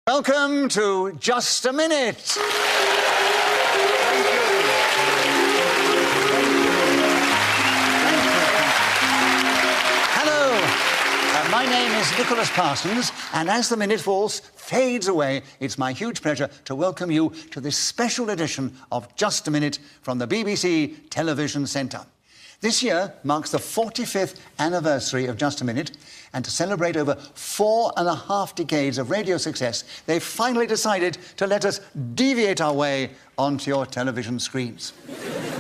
Welcome to Just a Minute. Hello, my name is Nicholas Parsons, and as the minute fades away, it's my huge pleasure to welcome you to this special edition of Just a Minute from the BBC Television Centre. This year marks the 45th anniversary of Just a Minute, and to celebrate over 4.5 decades of radio success, they've finally decided to let us deviate our way onto your television screens.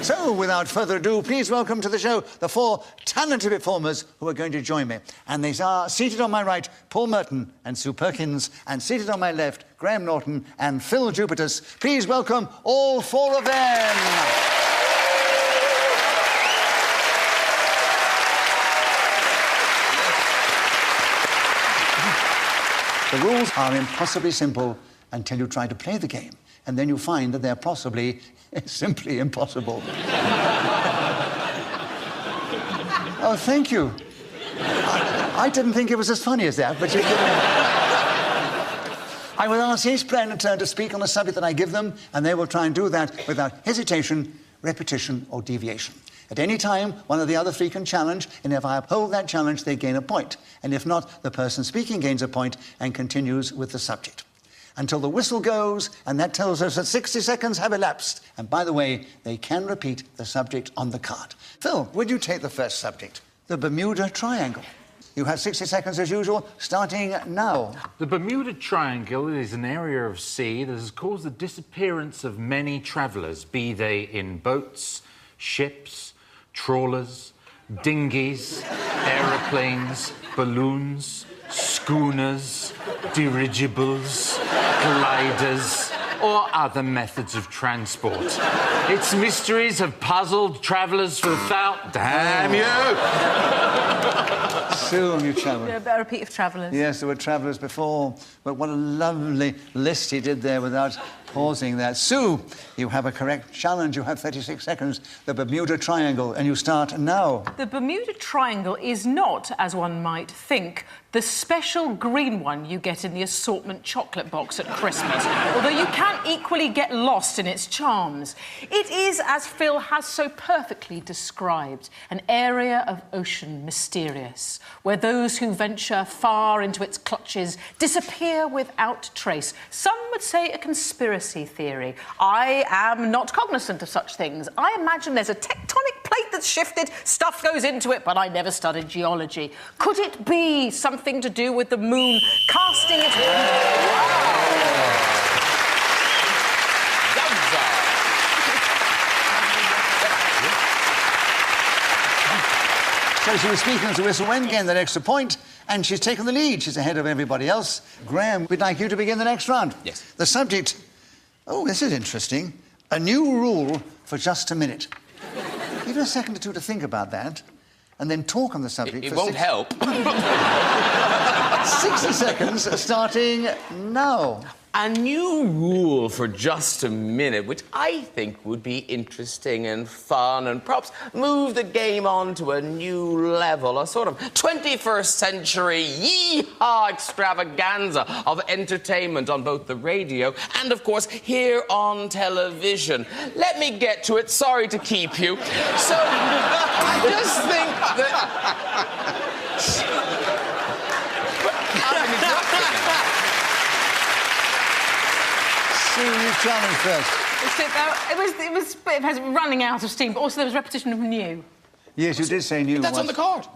So, without further ado, please welcome to the show the four talented performers who are going to join me. And they are seated on my right, Paul Merton and Sue Perkins, and seated on my left, Graham Norton and Phil Jupitus. Please welcome all four of them. The rules are impossibly simple until you try to play the game, and then you find that they're possibly simply impossible. Oh, thank you. I didn't think it was as funny as that, but you did. I will ask each player in turn to speak on the subject that I give them, and they will try and do that without hesitation, repetition, or deviation. At any time, one of the other three can challenge, and if I uphold that challenge, they gain a point. And if not, the person speaking gains a point and continues with the subject. Until the whistle goes, and that tells us that 60 seconds have elapsed. And by the way, they can repeat the subject on the card. Phil, would you take the first subject? The Bermuda Triangle. You have 60 seconds as usual, starting now. The Bermuda Triangle is an area of sea that has caused the disappearance of many travellers, be they in boats, ships, trawlers, dinghies, aeroplanes, balloons, schooners, dirigibles, gliders, or other methods of transport. Its mysteries have puzzled travellers for Damn you! Sue, you travelled. A repeat of travellers. Yes, there were travellers before, but what a lovely list he did there without pausing that. Sue, you have a correct challenge. You have 36 seconds. The Bermuda Triangle, and you start now. The Bermuda Triangle is not, as one might think, the special green one you get in the assortment chocolate box at Christmas, although you can equally get lost in its charms. It is, as Phil has so perfectly described, an area of ocean mysterious, where those who venture far into its clutches disappear without trace. Some would say a conspiracy theory. I am not cognizant of such things. I imagine there's a tectonic plate that's shifted, stuff goes into it, but I never studied geology. Could it be something to do with the moon casting its... So she was speaking as a whistle when gained that extra point, and she's taken the lead. She's ahead of everybody else. Graham, we'd like you to begin the next round. Yes. The subject... Oh, this is interesting. A new rule for Just a Minute. Give it a second or two to think about that, and then talk on the subject. It won't help. 60 seconds, starting now. A new rule for Just a Minute, which I think would be interesting and fun and perhaps move the game on to a new level, a sort of 21st century yee-haw extravaganza of entertainment on both the radio and, of course, here on television. Let me get to it. Sorry to keep you. So, I just think that... Sue, you challenge first. It was running out of steam, but also there was repetition of new. Yes, you did say new. That's on the card.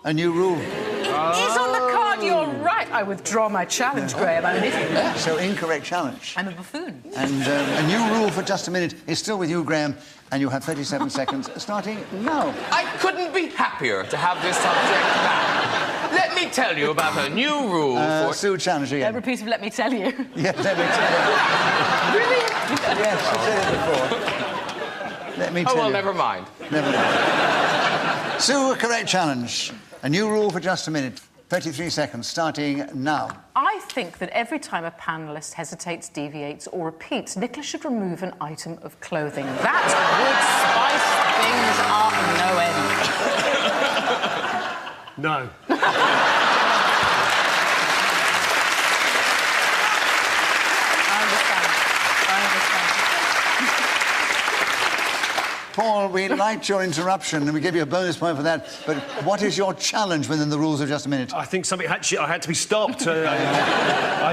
A new rule. It is on the card, you're right. I withdraw my challenge, Graham. I'm an idiot. So, incorrect challenge. I'm a buffoon. And a new rule for Just a Minute is still with you, Graham, and you have 37 seconds, starting now. I couldn't be happier to have this subject back. Let me tell you about a new rule for... Sue, challenge again. A repeat of let me tell you. Yes, let me tell you. Really? Yes, you said it before. Let me tell you. Oh, well, never mind. Never mind. Sue, a correct challenge. A new rule for Just a Minute. 33 seconds, starting now. I think that every time a panellist hesitates, deviates or repeats, Nicholas should remove an item of clothing. That would spice things up no end. No. Paul, we liked your interruption and we give you a bonus point for that. But what is your challenge within the rules of Just a Minute? I think something I had to be stopped. I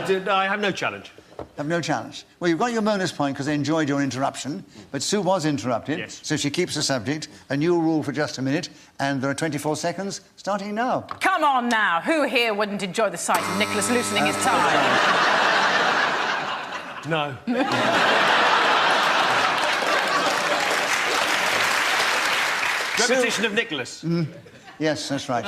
have no challenge. Have no challenge. Well, you've got your bonus point because they enjoyed your interruption, but Sue was interrupted, Yes. so she keeps the subject. A new rule for Just a Minute, and there are 24 seconds starting now. Come on now, who here wouldn't enjoy the sight of Nicholas loosening his tie? No. Repetition of Nicholas. Yes, that's right.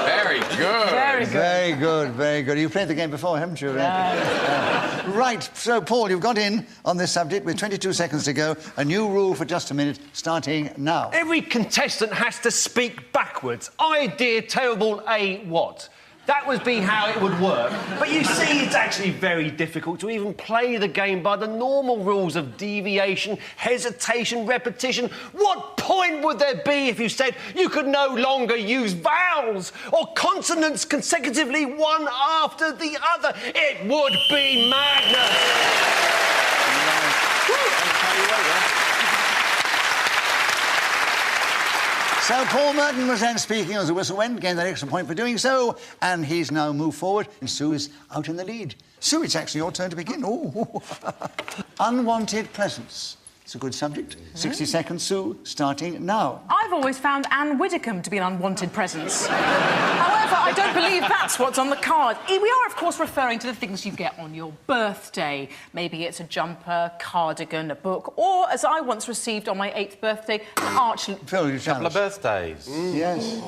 Very good. Very good. Very good, very good. You've played the game before, haven't you? Right, so, Paul, you've got in on this subject with 22 seconds to go. A new rule for Just a Minute, starting now. Every contestant has to speak backwards. Idea, table, A, what? That would be how it would work. But you see, it's actually very difficult to even play the game by the normal rules of deviation, hesitation, repetition. What point would there be if you said you could no longer use vowels or consonants consecutively one after the other? It would be madness. So Paul Merton was then speaking as the whistle went, gained that extra point for doing so, and he's now moved forward, and Sue is out in the lead. Sue, it's actually your turn to begin. Ooh. Unwanted presents. It's a good subject. 60 seconds, Sue, starting now. I've always found Anne Widdecombe to be an unwanted presence. However, I don't believe that's what's on the card. We are, of course, referring to the things you get on your birthday. Maybe it's a jumper, cardigan, a book, or, as I once received on my 8th birthday, an arch... Phil, you Couple of birthdays. Yes.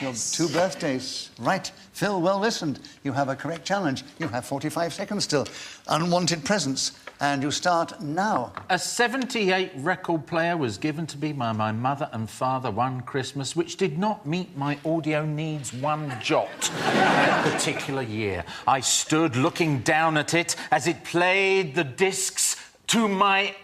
Your 2 birthdays. Right. Phil, well listened. You have a correct challenge. You have 45 seconds still. Unwanted presents. And you start now. A 78 record player was given to me by my mother and father one Christmas, which did not meet my audio needs one jot. That particular year, I stood looking down at it as it played the discs to my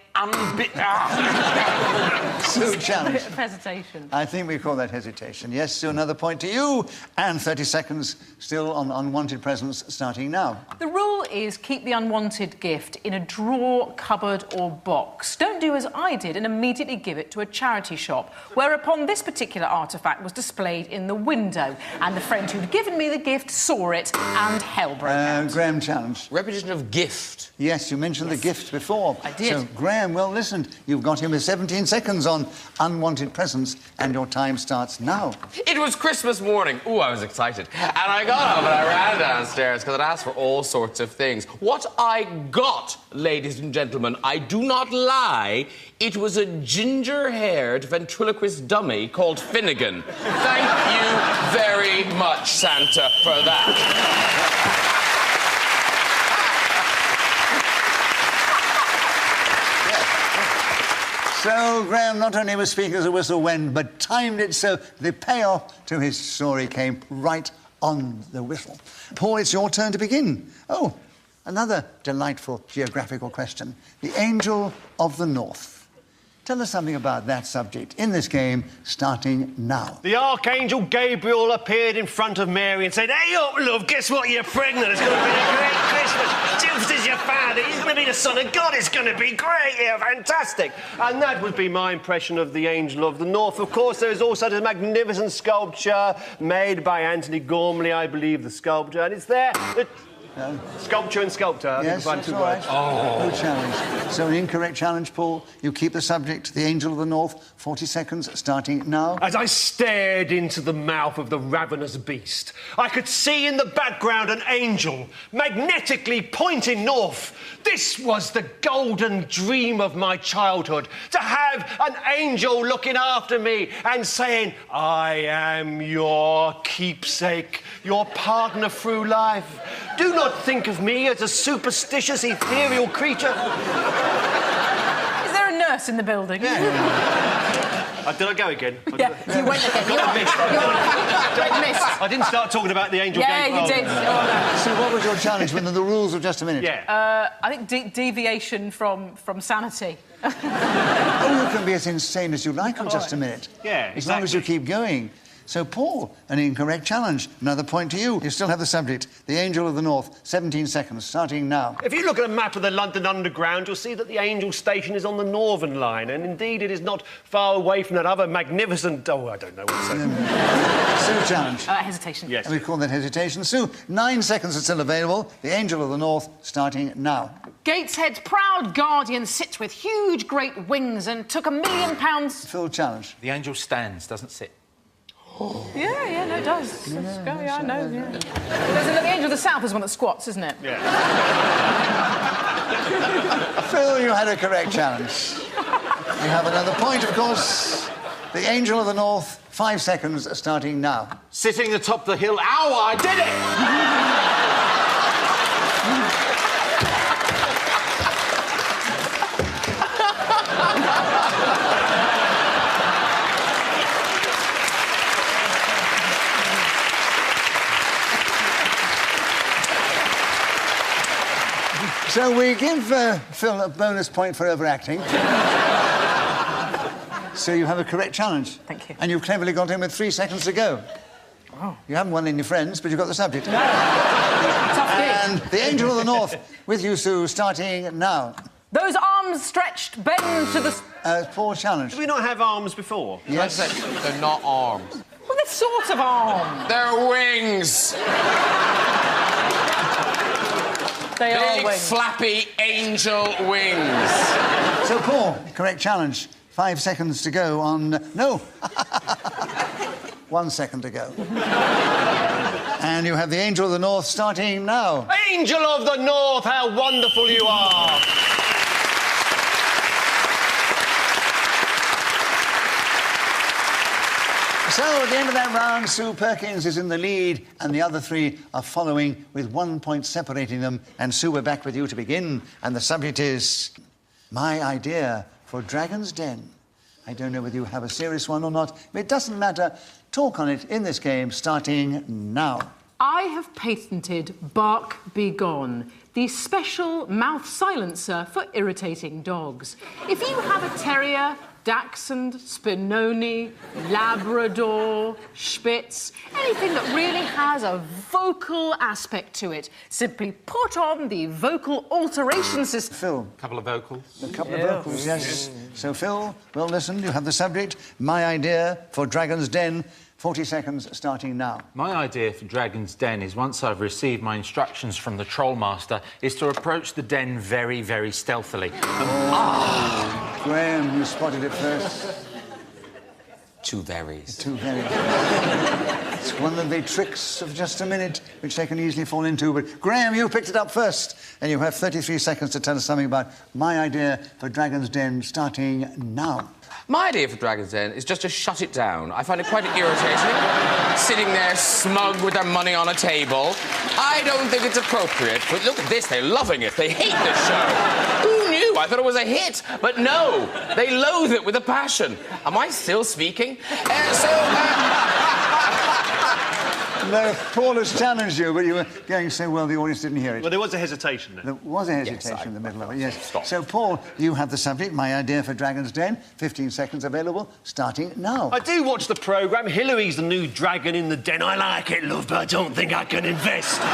Sue, challenge. Bit of hesitation. I think we call that hesitation. Yes, Sue, another point to you. And 30 seconds still on unwanted presents, starting now. The rule is keep the unwanted gift in a drawer, cupboard or box. Don't do as I did and immediately give it to a charity shop, whereupon this particular artefact was displayed in the window, and the friend who'd given me the gift saw it and hell broke out. Graham, challenge. Repetition of gift. Yes, you mentioned the gift before. I did. So, Graham, well listened. You've got him with 17 seconds on unwanted presents, and your time starts now. It was Christmas morning. Ooh, I was excited. And I got up and I ran downstairs because I'd asked for all sorts of things. What I got, ladies and gentlemen, I do not lie, it was a ginger-haired ventriloquist dummy called Finnegan. Thank you very much, Santa, for that. So, Graham not only was speaking as a whistle went, but timed it so the payoff to his story came right on the whistle. Paul, it's your turn to begin. Oh, another delightful geographical question. The Angel of the North. Tell us something about that subject in this game, starting now. The Archangel Gabriel appeared in front of Mary and said, "Hey up, love, guess what? You're pregnant. It's going to be a great Christmas. Just as you found it, he's going to be the Son of God. It's going to be great. Yeah, fantastic." And that would be my impression of the Angel of the North. Of course, there is also this magnificent sculpture made by Anthony Gormley, I believe, the sculptor, and it's there. Sculpture and sculptor. I Yes, think that's two all words. right. Good challenge. So an incorrect challenge, Paul. You keep the subject, the Angel of the North. 40 seconds, starting now. As I stared into the mouth of the ravenous beast, I could see in the background an angel magnetically pointing north. This was the golden dream of my childhood, to have an angel looking after me and saying, "I am your keepsake, your partner through life. Do not think of me as a superstitious, ethereal creature." Is there a nurse in the building? Did I go again? Yeah, you went again. You missed. I didn't start talking about the angel Yeah, game. you did. Oh, So what was your challenge within the rules of Just a Minute? Yeah. I think deviation from sanity. Oh, you can be as insane as you like on Just a Minute. Yeah, As long as you exactly. keep going. So, Paul, an incorrect challenge. Another point to you. You still have the subject. The Angel of the North. 17 seconds, starting now. If you look at a map of the London Underground, you'll see that the Angel Station is on the Northern Line, and indeed it is not far away from that other magnificent... Oh, I don't know what to say. Sue, challenge. Hesitation. Yes. And we call that hesitation. Sue, 9 seconds are still available. The Angel of the North, starting now. Gateshead's proud guardian sits with huge great wings and took £1 million. Phil, challenge. The angel stands, doesn't sit. Yeah, no, it does. Yeah, I know, yeah. The Angel of the South is one that squats, isn't it? Yeah. Phil, you had a correct challenge. You have another point, of course. The Angel of the North, 5 seconds, starting now. Sitting atop the hill. Ow, I did it! So we give Phil a bonus point for overacting. So you have a correct challenge. Thank you. And you've cleverly got in with 3 seconds to go. Oh. You haven't won any friends, but you've got the subject. Tough gig. And the Angel of the North with you, Sue, starting now. Those arms stretched bend to the... Paul, challenge. Did we not have arms before? Yes. They're not arms. Well, they're sort of arms. They're wings. They are Big, wings. flappy angel wings. So, Paul, correct challenge. 5 seconds to go on... No. 1 second to go. And you have the Angel of the North starting now. Angel of the North, how wonderful you are! So, at the end of that round, Sue Perkins is in the lead, and the other 3 are following with 1 point separating them. And Sue, we're back with you to begin. And the subject is my idea for Dragon's Den. I don't know whether you have a serious one or not, but it doesn't matter. Talk on it in this game, starting now. I have patented Bark Be Gone, the special mouth silencer for irritating dogs. If you have a terrier, Dachshund, Spinoni, Labrador, Spitz, anything that really has a vocal aspect to it, simply put on the vocal alteration system. Phil. Couple of vocals. A couple of vocals, yes. So, Phil, well, listen, you have the subject. My idea for Dragon's Den. 40 seconds, starting now. My idea for Dragon's Den is, once I've received my instructions from the Trollmaster, is to approach the den very, very stealthily. Graham, you spotted it first. 2 berries. 2 very... It's one of the tricks of Just a Minute, which they can easily fall into. But, Graham, you picked it up first, and you have 33 seconds to tell us something about my idea for Dragon's Den, starting now. My idea for Dragon's Den is just to shut it down. I find it quite irritating, sitting there smug with their money on a table. I don't think it's appropriate. But look at this, they're loving it. They hate this show. Who knew? I thought it was a hit. But no, they loathe it with a passion. Am I still speaking? No, Paul has challenged you, but you were going so well the audience didn't hear it. Well, there was a hesitation there. There was a hesitation in the middle of it, yes. So, Paul, you have the subject, my idea for Dragon's Den. 15 seconds available, starting now. I do watch the programme. Hillary's the new dragon in the den. I like it, love, but I don't think I can invest. I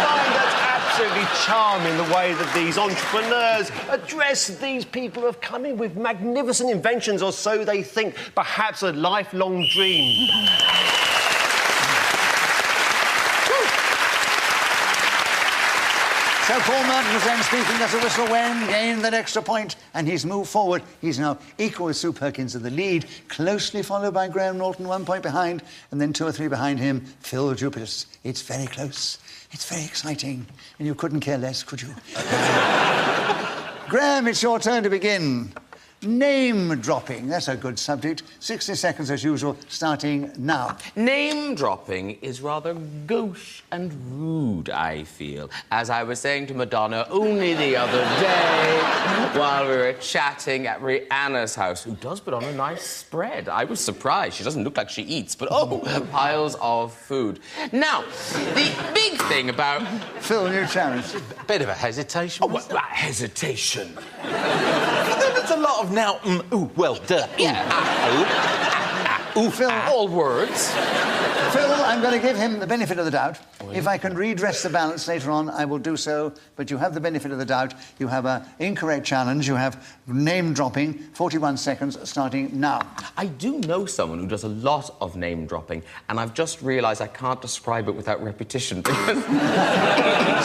find that absolutely charming, the way that these entrepreneurs address these people who have come in with magnificent inventions, or so they think, perhaps a lifelong dream. So Paul Merton was then speaking as a whistle when gained that extra point, and he's moved forward. He's now equal with Sue Perkins in the lead, closely followed by Graham Norton, 1 point behind, and then 2 or 3 behind him, Phil Jupitus. It's very close. It's very exciting, and you couldn't care less, could you? Graham, it's your turn to begin. Name dropping, that's a good subject. 60 seconds as usual, starting now. Name dropping is rather gauche and rude, I feel. As I was saying to Madonna only the other day while we were chatting at Rihanna's house, who does put on a nice spread. I was surprised. She doesn't look like she eats, but piles of food. Now, the big thing about... Phil, new challenge. Bit of a hesitation. Hesitation. There's a lot of now, ooh, well, duh. Yeah. Phil, All words. Phil, I'm going to give him the benefit of the doubt. If I can redress the balance later on, I will do so. But you have the benefit of the doubt. You have an incorrect challenge. You have name dropping. 41 seconds starting now. I do know someone who does a lot of name dropping, and I've just realised I can't describe it without repetition because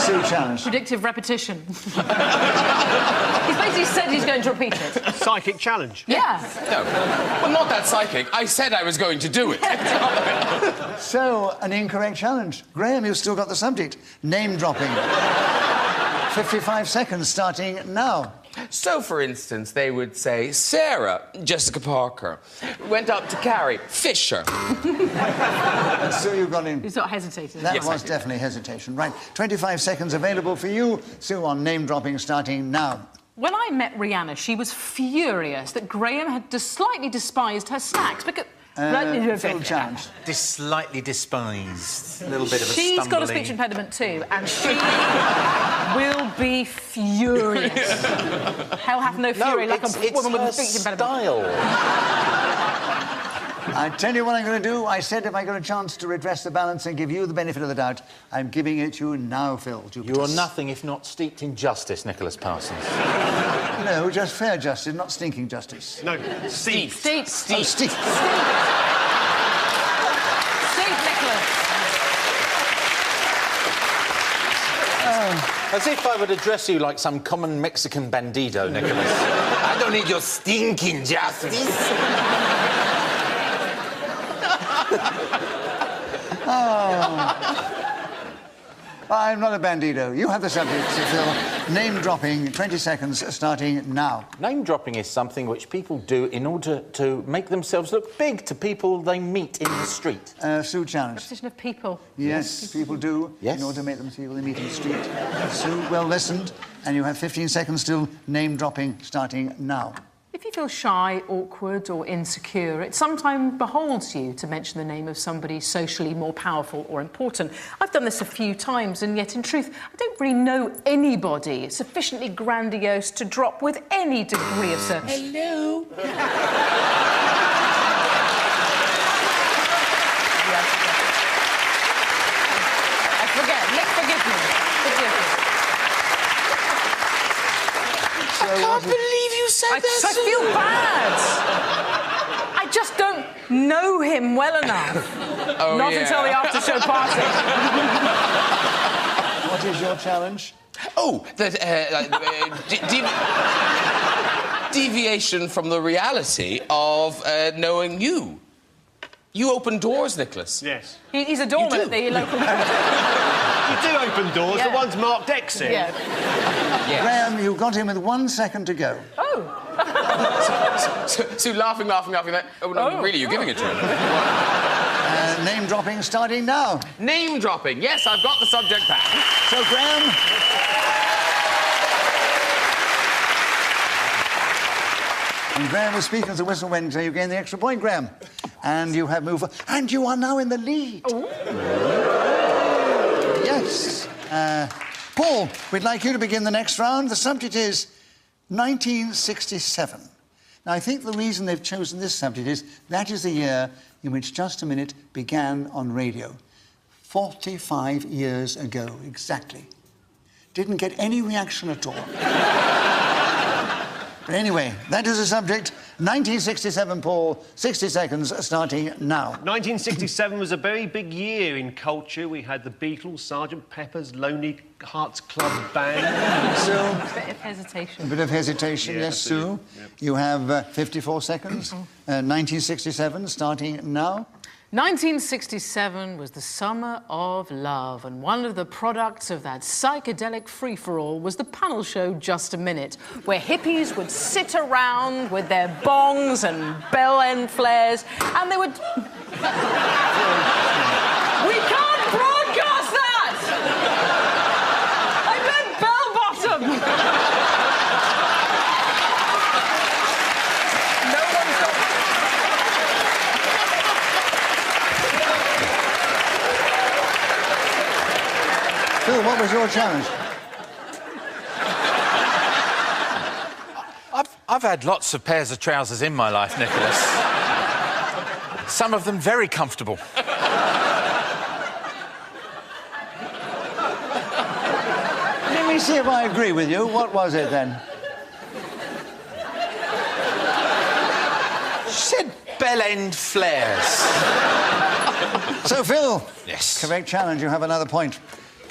Sue, challenge. Predictive repetition. He's basically said he's going to repeat it. Psychic challenge. Yeah. no. Well, not that psychic. I said I was going to do it. So, an incorrect challenge. Graham, you've still got the subject. Name dropping. 55 seconds starting now. So, for instance, they would say, Sarah, Jessica Parker, went up to Carrie, Fisher. And Sue, you've got in. He's not hesitating. That Yes, I was did. definitely hesitation. Right, 25 seconds available for you. Sue, on name dropping starting now. When I met Rihanna, she was furious that Graham had slightly despised her snacks because... Phil, challenge. Slightly despised. A little bit of a She's got a stumbling. speech impediment too, and she will be furious. Hell hath no fury like a woman with a speech impediment. I tell you what I'm going to do. I said if I got a chance to redress the balance and give you the benefit of the doubt, I'm giving it to you now, Phil. You are nothing if not steeped in justice, Nicholas Parsons. No, just fair justice, not stinking justice. No, Steve. Steve. Oh, Steve. Steve Nicholas. As if I would address you like some common Mexican bandido, Nicholas. I don't need your stinking justice. I'm not a bandido. You have the subject, Phil. Name dropping, 20 seconds starting now. Name dropping is something which people do in order to make themselves look big to people they meet in the street. Sue, challenge. Repetition of people. Yes, people do. Yes. In order to make them feel they meet in the street. Sue, well listened. And you have 15 seconds still. Name dropping starting now. If you feel shy, awkward, or insecure, it sometimes beholds you to mention the name of somebody socially more powerful or important. I've done this a few times, and yet, in truth, I don't really know anybody sufficiently grandiose to drop with any degree of certainty. Hello. I forget. Forgive me. Forgive me. I can't believe you said I that. feel bad. I just don't know him well enough. Not until the after-show party. What is your challenge? Oh, that deviation from the reality of knowing you. You open doors, Nicholas. Yes. He's a doorman at the local... You do open doors. Yeah. The one's marked exit. Yeah. Yes. Graham, you've got him with 1 second to go. Oh. So laughing. Oh, no, really, you're giving it to him. Name dropping starting now. Name dropping. Yes, I've got the subject back. So, Graham. And Graham was speaking as the whistle went, so you gain the extra point, Graham. And you have moved... And you are now in the lead. Yes. Paul, we'd like you to begin the next round. The subject is 1967. Now, I think the reason they've chosen this subject is that is the year in which Just a Minute began on radio. 45 years ago, exactly. Didn't get any reaction at all. But anyway, that is the subject. 1967, Paul. 60 seconds starting now. 1967 was a very big year in culture. We had the Beatles, Sgt. Pepper's Lonely Hearts Club Band. Sue? A bit of hesitation. A bit of hesitation, Yeah, yes, Sue. absolutely. Yep. You have 54 seconds. 1967 starting now. 1967 was the summer of love, and one of the products of that psychedelic free-for-all was the panel show Just a Minute, where hippies would sit around with their bongs and bell-end flares, and they would... We can't broadcast that! I meant bell-bottom! No one's got... Phil, what was your challenge? I've had lots of pairs of trousers in my life, Nicholas. Some of them very comfortable. Let me see if I agree with you. What was it then? She said bell end flares. So, Phil. Yes. Correct challenge. You have another point.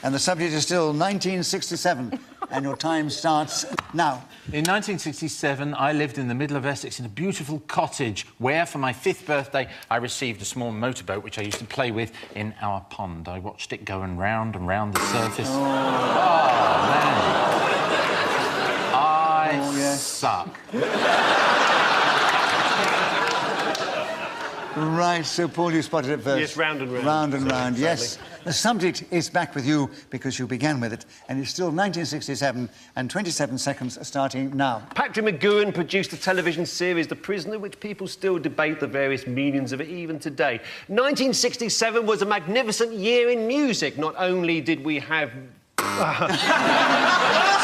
And the subject is still 1967. And your time starts now. In 1967, I lived in the middle of Essex in a beautiful cottage where, for my 5th birthday, I received a small motorboat which I used to play with in our pond. I watched it going round and round the surface. Oh, man. I suck. Right, so Paul, you spotted it first. Yes, round and round. Round and round, Sadly. yes. The subject is back with you because you began with it, and it's still 1967 and 27 seconds starting now. Patrick McGoohan produced a television series, The Prisoner, which people still debate the various meanings of it even today. 1967 was a magnificent year in music. Not only did we have...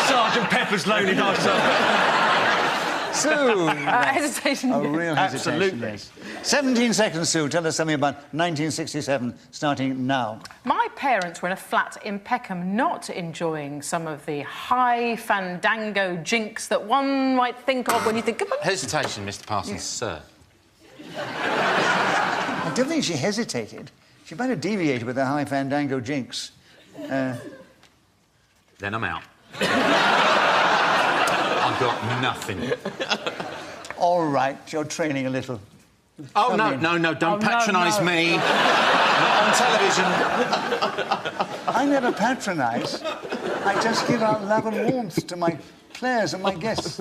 Sergeant Pepper's Lonely Hearts Club. Sue! Hesitation. A real hesitation, Absolutely. yes. 17 seconds, Sue. Tell us something about 1967, starting now. My parents were in a flat in Peckham, not enjoying some of the high fandango jinks that one might think of when you think of... Hesitation, Mr. Parsons, sir. I don't think she hesitated. She might have deviated with the high fandango jinx. Then I'm out. I've got nothing. All right, you're training a little. Oh, Come no, in. no, no, don't Oh, no, patronise no. me. Not on television. I never patronise. I just give out love and warmth to my players and my guests.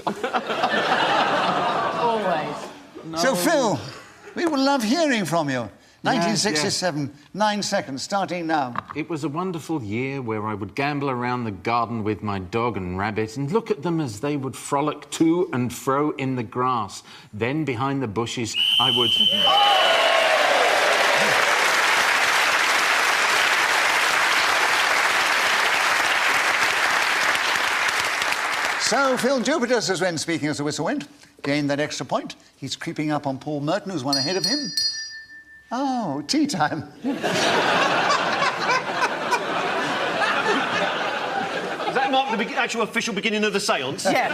Always. So, Phil, we would love hearing from you. 1967, 9 seconds, starting now. It was a wonderful year where I would gamble around the garden with my dog and rabbit and look at them as they would frolic to and fro in the grass. Then, behind the bushes, I would... So, Phil Jupitus has went, speaking as the whistle went, gained that extra point. He's creeping up on Paul Merton, who's one ahead of him. Oh, tea time. Does that mark the actual official beginning of the séance? Yeah.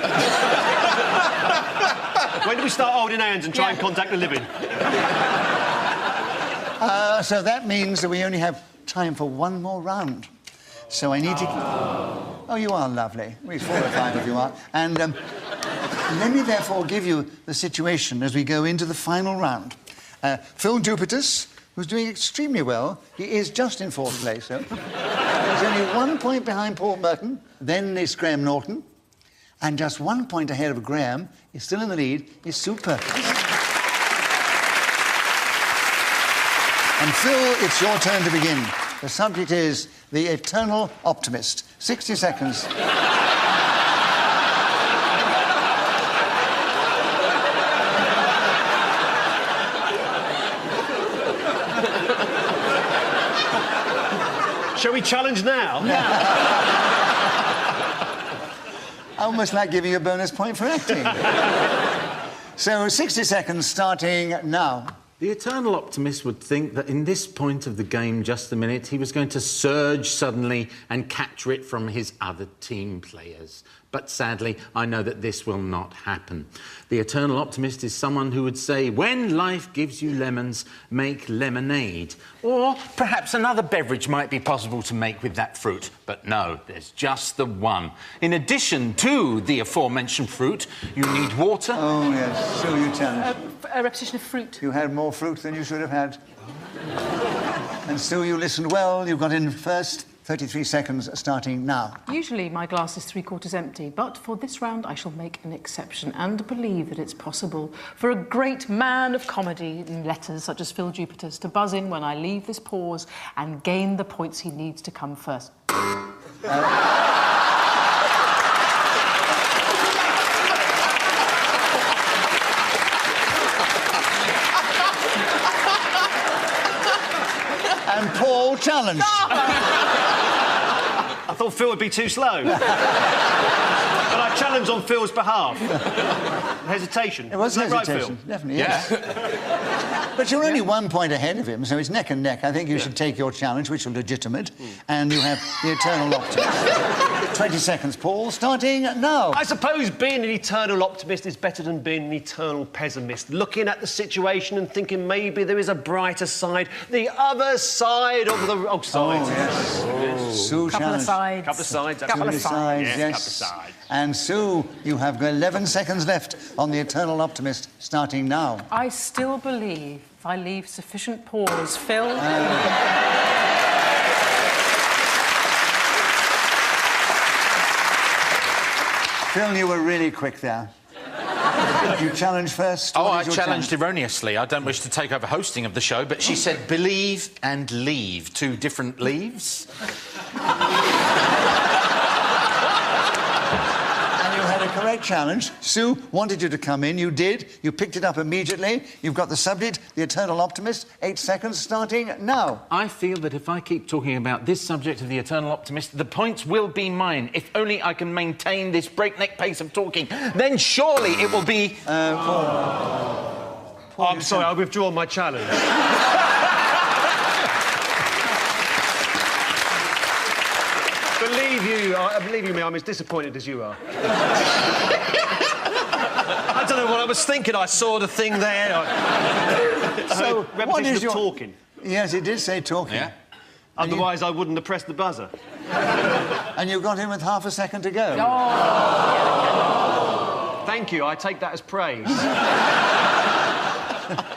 When do we start holding hands and try and contact the living? So that means that we only have time for one more round. So I need to... Oh, you are lovely. We're 4 or 5 of you are. And let me therefore give you the situation as we go into the final round. Phil Jupitus, who's doing extremely well, he is just in 4th place. So. He's only 1 point behind Paul Merton, then is Graham Norton, and just 1 point ahead of Graham, is still in the lead, is Sue Perkins. And Phil, it's your turn to begin. The subject is The Eternal Optimist. 60 seconds. Shall we challenge now? Almost like giving you a bonus point for acting. So, 60 seconds starting now. The eternal optimist would think that in this point of the game, just a minute, he was going to surge suddenly and capture it from his other team players. But sadly, I know that this will not happen. The eternal optimist is someone who would say, when life gives you lemons, make lemonade. Or perhaps another beverage might be possible to make with that fruit. But no, there's just the one. In addition to the aforementioned fruit, you need water. Oh, yes, so you tell us. A repetition of fruit. You had more fruit than you should have had. And still you listened well. You got in first. 33 seconds starting now. Usually my glass is 3/4 empty, but for this round I shall make an exception and believe that it's possible for a great man of comedy in letters such as Phil Jupitus to buzz in when I leave this pause and gain the points he needs to come first. And Paul challenged. thought Phil would be too slow. But I challenge on Phil's behalf. Hesitation. It was Isn't that hesitation, right, Phil? definitely, yes. But you're only 1 point ahead of him, so it's neck and neck. I think you should take your challenge, which is legitimate, and you have the eternal optimist. 20 seconds, Paul, starting now. I suppose being an eternal optimist is better than being an eternal pessimist. Looking at the situation and thinking maybe there is a brighter side, the other side of the... Oh, sorry. Oh, yes. Sue Couple of challenge. sides. Couple of sides. that's Couple of right. sides. Yes, yes. couple of sides. And Sue, you have got 11 seconds left on the eternal optimist, starting now. I still believe if I leave sufficient pause, Phil... Phil, you were really quick there. You challenge first? Oh, What I is your challenged challenge? erroneously. I don't wish to take over hosting of the show, but she said believe and leave. 2 different leaves. And you had a correct challenge. Sue wanted you to come in. You did. You picked it up immediately. You've got the subject, the eternal optimist. 8 seconds, starting now. I feel that if I keep talking about this subject of the eternal optimist, the points will be mine. If only I can maintain this breakneck pace of talking, then surely it will be... Oh, I'm sorry, I withdraw my challenge. Believe you me, I'm as disappointed as you are. I don't know what I was thinking. I saw the thing there. So, repetition what is of your... talking. Yes, it did say talking. Yeah? Otherwise, I wouldn't have pressed the buzzer. And you got in with half a second to go. Thank you. I take that as praise.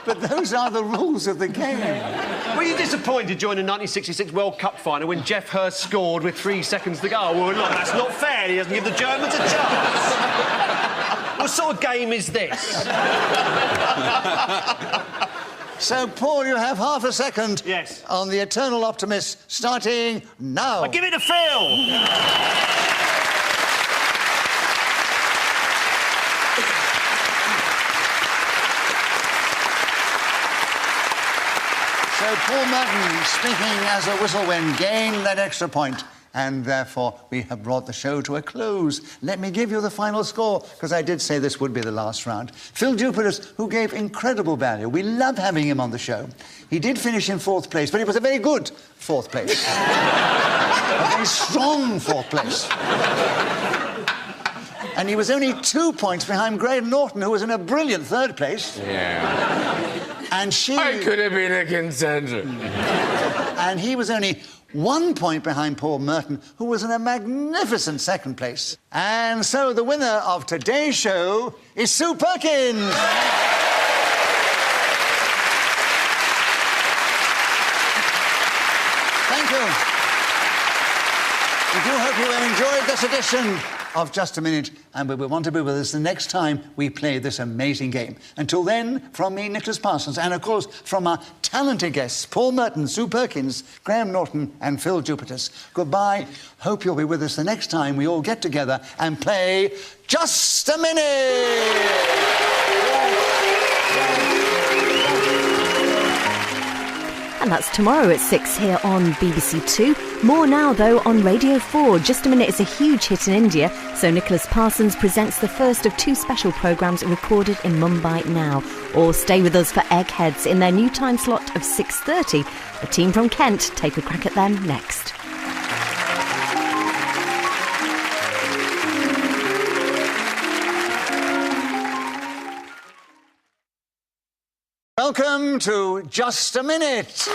But those are the rules of the game. Were you disappointed during the 1966 World Cup final when Geoff Hurst scored with 3 seconds to go? Well, look, that's not fair. He doesn't give the Germans a chance. What sort of game is this? So, Paul, you have half a second Yes. on the eternal optimist, starting now. Give it to Phil. So Paul Merton, speaking as a whistle wind, gained that extra point, and therefore we have brought the show to a close. Let me give you the final score, because I did say this would be the last round. Phil Jupitus, who gave incredible value. We love having him on the show. He did finish in 4th place, but it was a very good 4th place. A very strong 4th place. And he was only 2 points behind Graham Norton, who was in a brilliant 3rd place. Yeah. And she... I could have been a contender. And he was only 1 point behind Paul Merton, who was in a magnificent 2nd place. And so the winner of today's show is Sue Perkins. Thank you. We do hope you enjoyed this edition of Just a Minute, and we will want to be with us the next time we play this amazing game. Until then, from me, Nicholas Parsons, and of course from our talented guests, Paul Merton, Sue Perkins, Graham Norton and Phil Jupitus, goodbye. Hope you'll be with us the next time we all get together and play Just a Minute! And that's tomorrow at 6 here on BBC Two. More now, though, on Radio 4. Just a Minute is a huge hit in India, so Nicholas Parsons presents the first of 2 special programmes recorded in Mumbai now. Or stay with us for Eggheads in their new time slot of 6:30. The team from Kent take a crack at them next. Welcome to Just a Minute.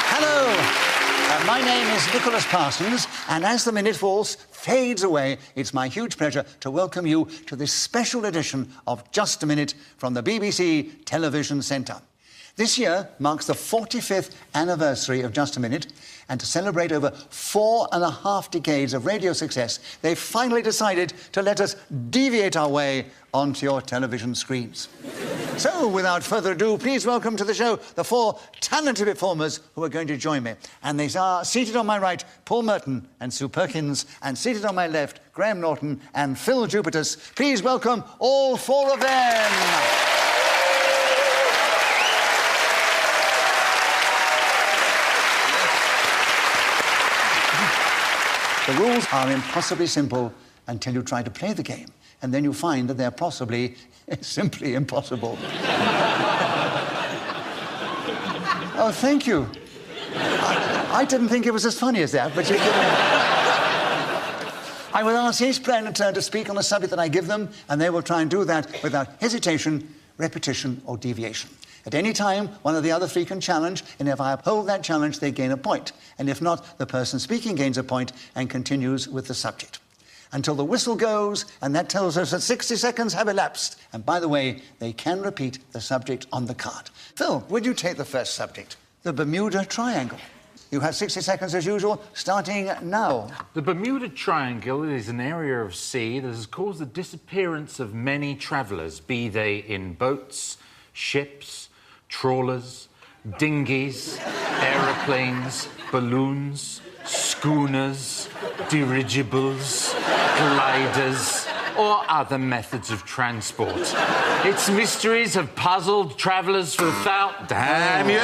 Hello. My name is Nicholas Parsons, and as the minute waltz fades away, it's my huge pleasure to welcome you to this special edition of Just a Minute from the BBC Television Centre. This year marks the 45th anniversary of Just a Minute, and to celebrate over 4.5 decades of radio success, they've finally decided to let us deviate our way onto your television screens. So, without further ado, please welcome to the show the 4 talented performers who are going to join me. And they are seated on my right, Paul Merton and Sue Perkins, and seated on my left, Graham Norton and Phil Jupitus. Please welcome all 4 of them. The rules are impossibly simple until you try to play the game, and then you find that they're possibly simply impossible. Oh, thank you. I didn't think it was as funny as that, but you I will ask each player in turn to speak on the subject that I give them, and they will try and do that without hesitation, repetition, or deviation. At any time, one of the other three can challenge, and if I uphold that challenge, they gain a point. And if not, the person speaking gains a point and continues with the subject. Until the whistle goes, and that tells us that 60 seconds have elapsed. And by the way, they can repeat the subject on the card. Phil, would you take the first subject? The Bermuda Triangle. You have 60 seconds as usual, starting now. The Bermuda Triangle is an area of sea that has caused the disappearance of many travellers, be they in boats, ships, trawlers, dinghies, aeroplanes, balloons, schooners, dirigibles, gliders, or other methods of transport. Its mysteries have puzzled travellers for Damn you!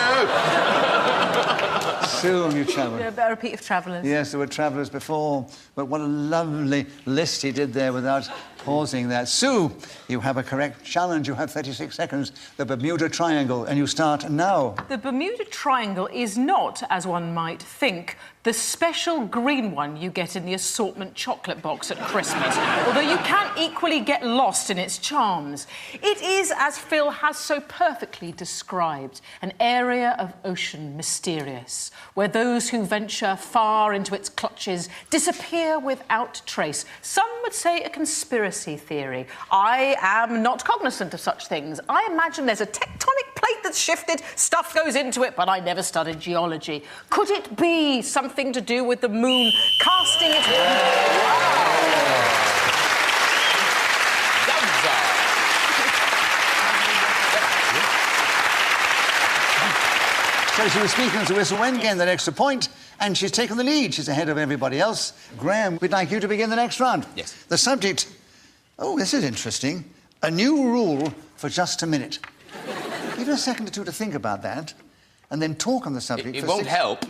Sue, you travel. A repeat of travellers. Yes, there were travellers before, but what a lovely list he did there without pausing that. Sue, you have a correct challenge. You have 36 seconds. The Bermuda Triangle, and you start now. The Bermuda Triangle is not, as one might think, the special green one you get in the assortment chocolate box at Christmas, although you can equally get lost in its charms. It is, as Phil has so perfectly described, an area of ocean mysterious, where those who venture far into its clutches disappear without trace. Some would say a conspiracy theory. I am not cognizant of such things. I imagine there's a tectonic plate that's shifted, stuff goes into it, but I never studied geology. Could it be something to do with the moon casting its... So she was speaking as a whistle when gained that extra point, and she's taken the lead. She's ahead of everybody else. Graham, we'd like you to begin the next round. Yes. The subject... Oh, this is interesting. A new rule for just a minute. Give you a second or two to think about that, and then talk on the subject. It won't help.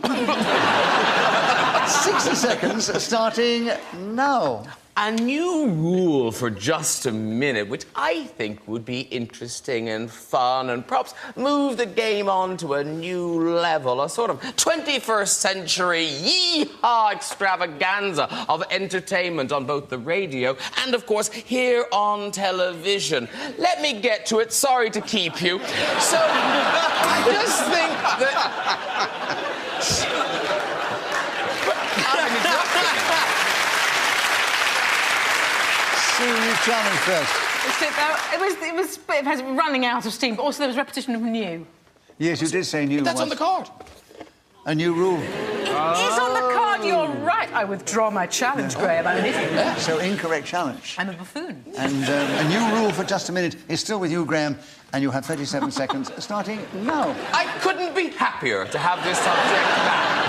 60 seconds, starting now. A new rule for just a minute, which I think would be interesting and fun and perhaps move the game on to a new level, a sort of 21st century yee-haw extravaganza of entertainment on both the radio and, of course, here on television. Let me get to it. Sorry to keep you. So, I just think that... You challenge first. It was running out of steam, but also there was repetition of new. Yes, you did say new. That's on the card. A new rule. It is on the card, you're right. I withdraw my challenge, Graham. I'm an idiot. So, incorrect challenge. I'm a buffoon. And a new rule for just a minute is still with you, Graham, and you have 37 seconds, starting now. I couldn't be happier to have this subject back.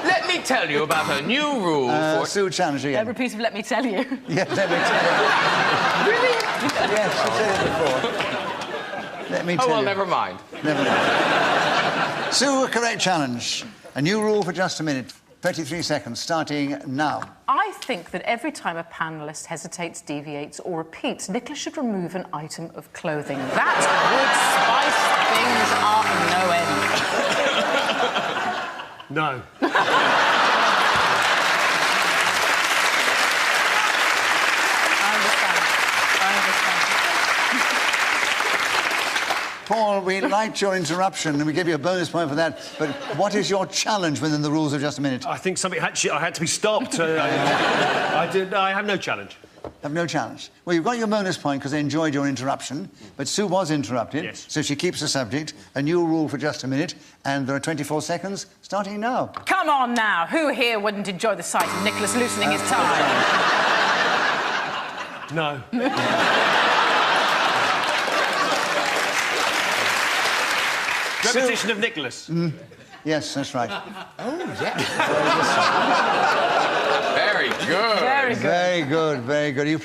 Let me tell you about a new rule for... Sue, challenge again. A repeat of let me tell you. Yes, let me tell you. Really? Yes, you said it before. Let me tell you. Oh, well, never mind. Never mind. Sue, a correct challenge. A new rule for just a minute. 33 seconds, starting now. I think that every time a panellist hesitates, deviates or repeats, Nicholas should remove an item of clothing. That would spice things up no end. No. I understand. Paul, we liked your interruption and we give you a bonus point for that, but what is your challenge within the rules of just a minute? I think something I had to be stopped. I have no challenge. Have no challenge. Well, you've got your bonus point because they enjoyed your interruption, but Sue was interrupted, yes. So she keeps the subject. A new rule for just a minute, and there are 24 seconds, starting now. Come on now, who here wouldn't enjoy the sight of Nicholas loosening his tie? No. Repetition of Nicholas. Yes, that's right. Oh, yeah. Very good. Very good. Very good, very good. You play